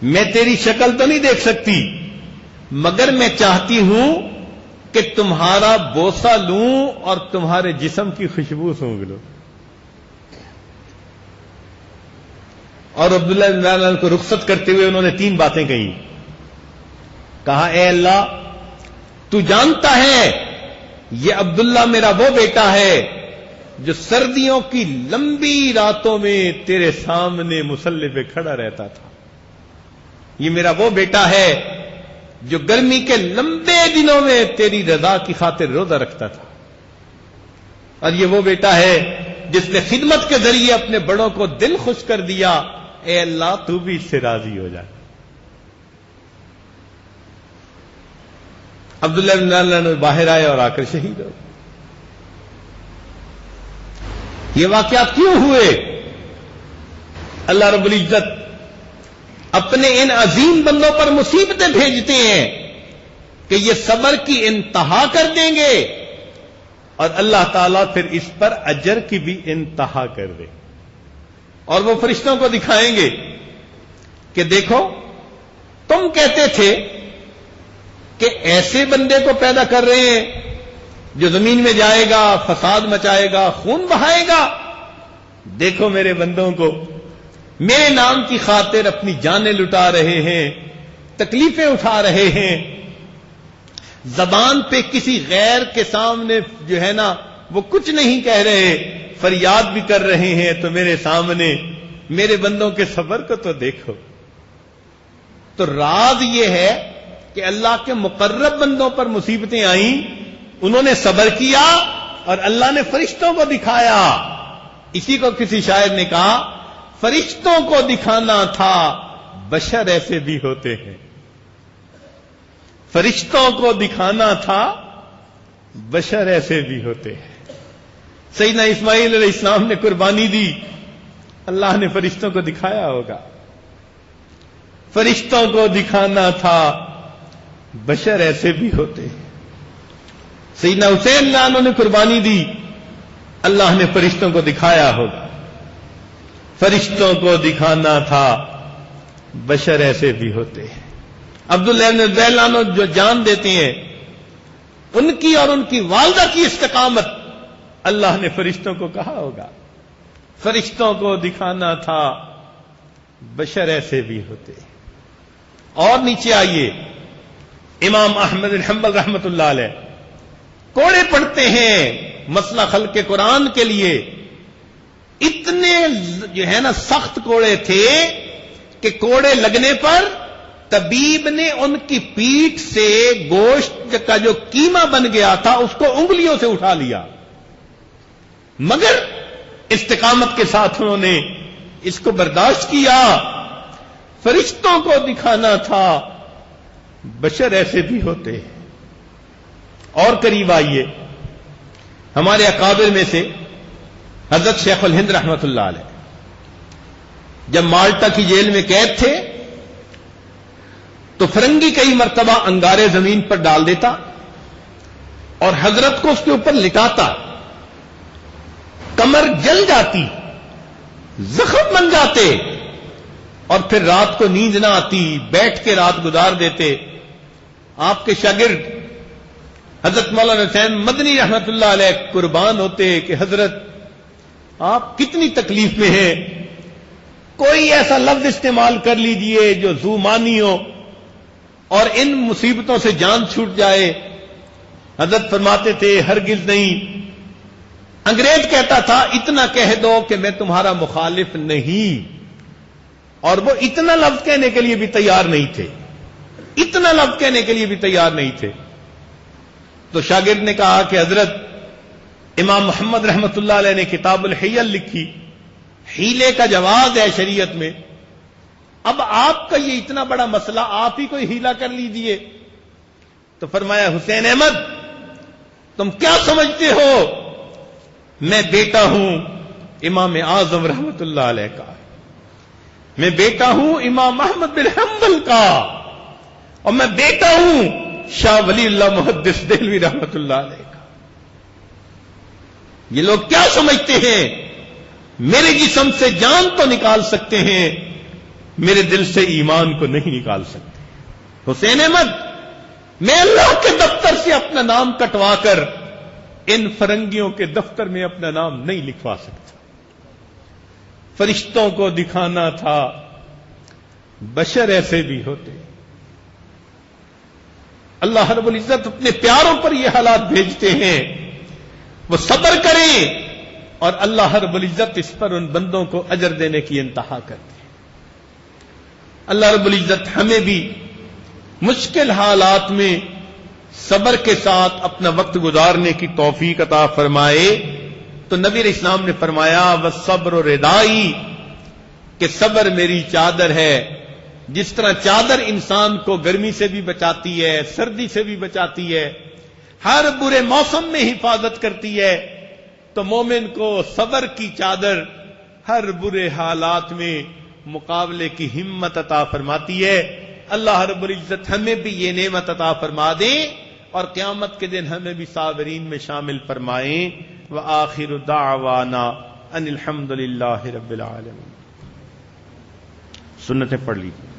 میں تیری شکل تو نہیں دیکھ سکتی مگر میں چاہتی ہوں کہ تمہارا بوسہ لوں اور تمہارے جسم کی خوشبو سونگھ لوں. اور عبداللہ بن زبیر کو رخصت کرتے ہوئے انہوں نے 3 باتیں کہیں. کہا اے اللہ تو جانتا ہے یہ عبداللہ میرا وہ بیٹا ہے جو سردیوں کی لمبی راتوں میں تیرے سامنے مصلی پہ کھڑا رہتا تھا. یہ میرا وہ بیٹا ہے جو گرمی کے لمبے دنوں میں تیری رضا کی خاطر روزہ رکھتا تھا. اور یہ وہ بیٹا ہے جس نے خدمت کے ذریعے اپنے بڑوں کو دل خوش کر دیا. اے اللہ تو بھی اس سے راضی ہو جا. عبداللہ بن زبیر باہر آئے اور آ کر شہید ہو. یہ واقعات کیوں ہوئے؟ اللہ رب العزت اپنے ان عظیم بندوں پر مصیبتیں بھیجتے ہیں کہ یہ صبر کی انتہا کر دیں گے اور اللہ تعالیٰ پھر اس پر اجر کی بھی انتہا کر دے. اور وہ فرشتوں کو دکھائیں گے کہ دیکھو تم کہتے تھے کہ ایسے بندے کو پیدا کر رہے ہیں جو زمین میں جائے گا، فساد مچائے گا، خون بہائے گا. دیکھو میرے بندوں کو میرے نام کی خاطر اپنی جانیں لٹا رہے ہیں، تکلیفیں اٹھا رہے ہیں، زبان پہ کسی غیر کے سامنے جو ہے نا وہ کچھ نہیں کہہ رہے، فریاد بھی کر رہے ہیں. تو میرے سامنے میرے بندوں کے صبر کو تو دیکھو. تو راز یہ ہے کہ اللہ کے مقرب بندوں پر مصیبتیں آئیں، انہوں نے صبر کیا اور اللہ نے فرشتوں کو دکھایا. اسی کو کسی شاعر نے کہا فرشتوں کو دکھانا تھا بشر ایسے بھی ہوتے ہیں. فرشتوں کو دکھانا تھا بشر ایسے بھی ہوتے ہیں. سیدنا اسماعیل علیہ السلام نے قربانی دی، اللہ نے فرشتوں کو دکھایا ہوگا. فرشتوں کو دکھانا تھا بشر ایسے بھی ہوتے ہیں. سیدنا حسین عنہ نے قربانی دی، اللہ نے فرشتوں کو دکھایا ہوگا. فرشتوں کو دکھانا تھا بشر ایسے بھی ہوتے ہیں. عبداللہ بن زبیر عنہ جو جان دیتے ہیں ان کی اور ان کی والدہ کی استقامت اللہ نے فرشتوں کو کہا ہوگا. فرشتوں کو دکھانا تھا بشر ایسے بھی ہوتے. اور نیچے آئیے, امام احمد بن حنبل رحمت اللہ علیہ کوڑے پڑھتے ہیں مسئلہ خلق قرآن کے لیے. اتنے جو ہے نا سخت کوڑے تھے کہ کوڑے لگنے پر طبیب نے ان کی پیٹھ سے گوشت کا جو کیما بن گیا تھا اس کو انگلیوں سے اٹھا لیا, مگر استقامت کے ساتھ انہوں نے اس کو برداشت کیا. فرشتوں کو دکھانا تھا, بشر ایسے بھی ہوتے ہیں. اور قریب آئیے, ہمارے اکابر میں سے حضرت شیخ الہند رحمت اللہ علیہ جب مالٹا کی جیل میں قید تھے تو فرنگی کئی مرتبہ انگارے زمین پر ڈال دیتا اور حضرت کو اس کے اوپر لٹاتا, کمر جل جاتی, زخم بن جاتے, اور پھر رات کو نیند نہ آتی, بیٹھ کے رات گزار دیتے. آپ کے شاگرد حضرت مولانا حسین مدنی رحمت اللہ علیہ قربان ہوتے کہ حضرت آپ کتنی تکلیف میں ہیں, کوئی ایسا لفظ استعمال کر لیجئے جو ذو معنی ہو اور ان مصیبتوں سے جان چھوٹ جائے. حضرت فرماتے تھے ہرگز نہیں. انگریز کہتا تھا اتنا کہہ دو کہ میں تمہارا مخالف نہیں, اور وہ اتنا لفظ کہنے کے لیے بھی تیار نہیں تھے, اتنا لفظ کہنے کے لیے بھی تیار نہیں تھے. تو شاگرد نے کہا کہ حضرت امام محمد رحمت اللہ علیہ نے کتاب الحیل لکھی, حیلے کا جواز ہے شریعت میں, اب آپ کا یہ اتنا بڑا مسئلہ آپ ہی کوئی حیلہ کر لیجئے. تو فرمایا حسین احمد تم کیا سمجھتے ہو, میں بیٹا ہوں امام اعظم رحمت اللہ علیہ کا, میں بیٹا ہوں امام احمد بن حنبل کا, اور میں بیٹا ہوں شاہ ولی اللہ محدث دہلوی رحمت اللہ علیہ کا. یہ لوگ کیا سمجھتے ہیں میرے جسم سے جان تو نکال سکتے ہیں, میرے دل سے ایمان کو نہیں نکال سکتے. حسین احمد میں اللہ کے دفتر سے اپنا نام کٹوا کر ان فرنگیوں کے دفتر میں اپنا نام نہیں لکھوا سکتا. فرشتوں کو دکھانا تھا, بشر ایسے بھی ہوتے. اللہ رب العزت اپنے پیاروں پر یہ حالات بھیجتے ہیں, وہ صبر کریں, اور اللہ رب العزت اس پر ان بندوں کو اجر دینے کی انتہا کرتے ہیں. اللہ رب العزت ہمیں بھی مشکل حالات میں صبر کے ساتھ اپنا وقت گزارنے کی توفیق عطا فرمائے. تو نبی علیہ السلام نے فرمایا والصبر ردائی, کہ صبر میری چادر ہے. جس طرح چادر انسان کو گرمی سے بھی بچاتی ہے, سردی سے بھی بچاتی ہے, ہر برے موسم میں حفاظت کرتی ہے, تو مومن کو صبر کی چادر ہر برے حالات میں مقابلے کی ہمت عطا فرماتی ہے. اللہ رب العزت ہمیں بھی یہ نعمت عطا فرما دیں, اور قیامت کے دن ہمیں بھی صابرین میں شامل فرمائیں. وآخر دعوانا ان الحمد للہ رب العالمین. سنتیں پڑھ لیجیے.